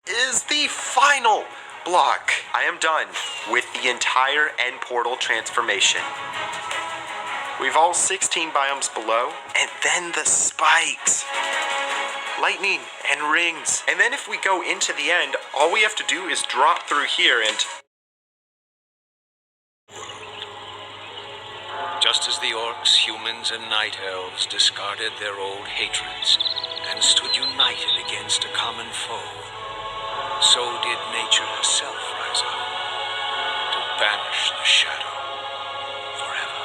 is the final block. I am done with the entire end portal transformation. We've all 16 biomes below, and then the spikes. Lightning and rings. And then if we go into the end, all we have to do is drop through here and... Just as the orcs, humans, and night elves discarded their old hatreds and stood united against a common foe, so did nature herself rise up to banish the shadow forever.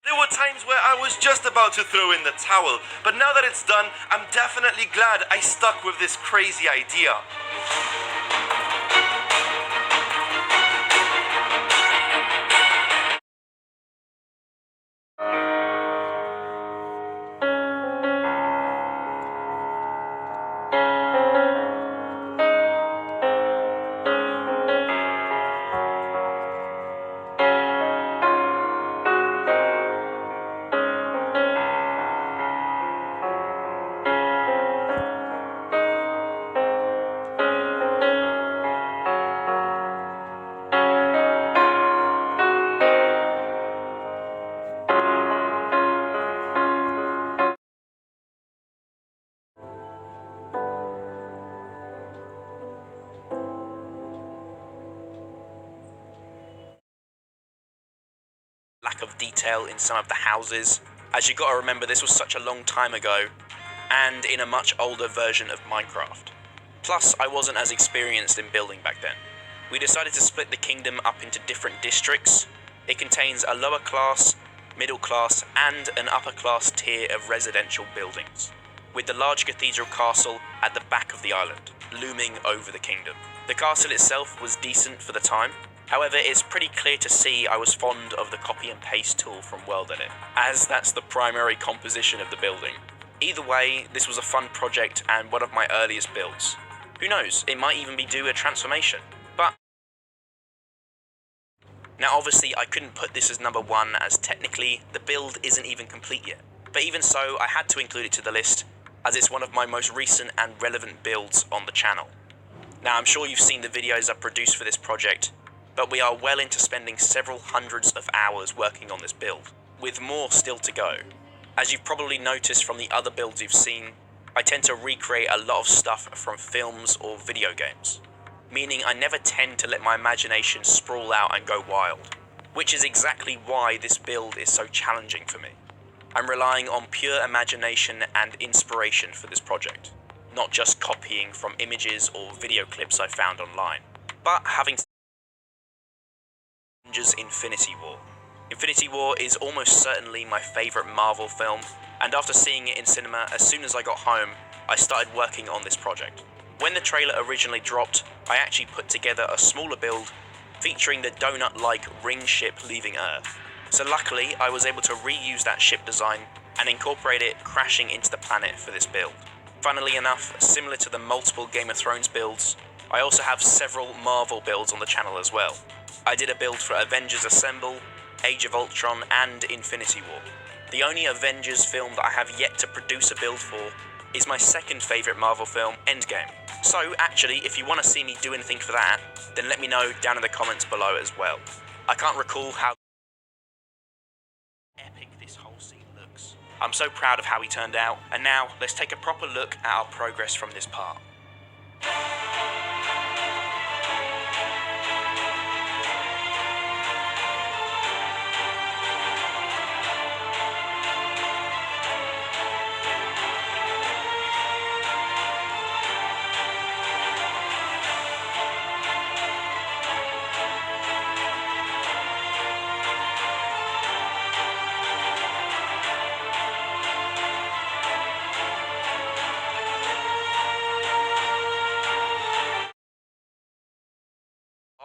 There were times where I was just about to throw in the towel, but now that it's done, I'm definitely glad I stuck with this crazy idea. Lack of detail in some of the houses, as you gotta remember this was such a long time ago, and in a much older version of Minecraft. Plus, I wasn't as experienced in building back then. We decided to split the kingdom up into different districts. It contains a lower class, middle class, and an upper class tier of residential buildings, with the large cathedral castle at the back of the island, looming over the kingdom. The castle itself was decent for the time. However, it's pretty clear to see I was fond of the copy and paste tool from WorldEdit, as that's the primary composition of the building. Either way, this was a fun project and one of my earliest builds. Who knows, it might even be due a transformation. But now obviously I couldn't put this as number 1 as technically the build isn't even complete yet. But even so, I had to include it to the list as it's one of my most recent and relevant builds on the channel. Now I'm sure you've seen the videos I've produced for this project, but we are well into spending several hundreds of hours working on this build, with more still to go. As you've probably noticed from the other builds you've seen, I tend to recreate a lot of stuff from films or video games, meaning I never tend to let my imagination sprawl out and go wild, which is exactly why this build is so challenging for me. I'm relying on pure imagination and inspiration for this project, not just copying from images or video clips I found online, but having Avengers Infinity War. Infinity War is almost certainly my favourite Marvel film, and after seeing it in cinema as soon as I got home, I started working on this project. When the trailer originally dropped, I actually put together a smaller build featuring the donut-like ring ship leaving Earth. So luckily, I was able to reuse that ship design and incorporate it crashing into the planet for this build. Funnily enough, similar to the multiple Game of Thrones builds, I also have several Marvel builds on the channel as well. I did a build for Avengers Assemble, Age of Ultron, and Infinity War. The only Avengers film that I have yet to produce a build for is my second favourite Marvel film, Endgame. So actually, if you want to see me do anything for that, then let me know down in the comments below as well. I can't recall how epic this whole scene looks. I'm so proud of how he turned out, and now let's take a proper look at our progress from this part.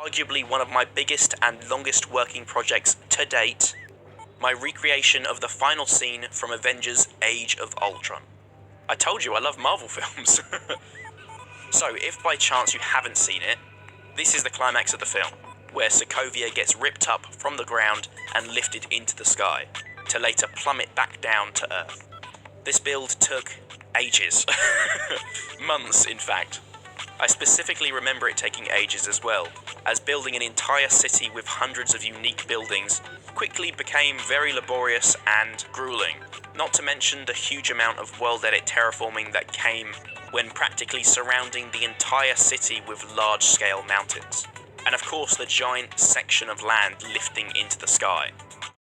Arguably one of my biggest and longest working projects to date, my recreation of the final scene from Avengers Age of Ultron. I told you I love Marvel films. So, if by chance you haven't seen it, this is the climax of the film, where Sokovia gets ripped up from the ground and lifted into the sky, to later plummet back down to Earth. This build took ages. Months, in fact. I specifically remember it taking ages as well, as building an entire city with hundreds of unique buildings quickly became very laborious and grueling, not to mention the huge amount of world edit terraforming that came when practically surrounding the entire city with large-scale mountains. And of course the giant section of land lifting into the sky.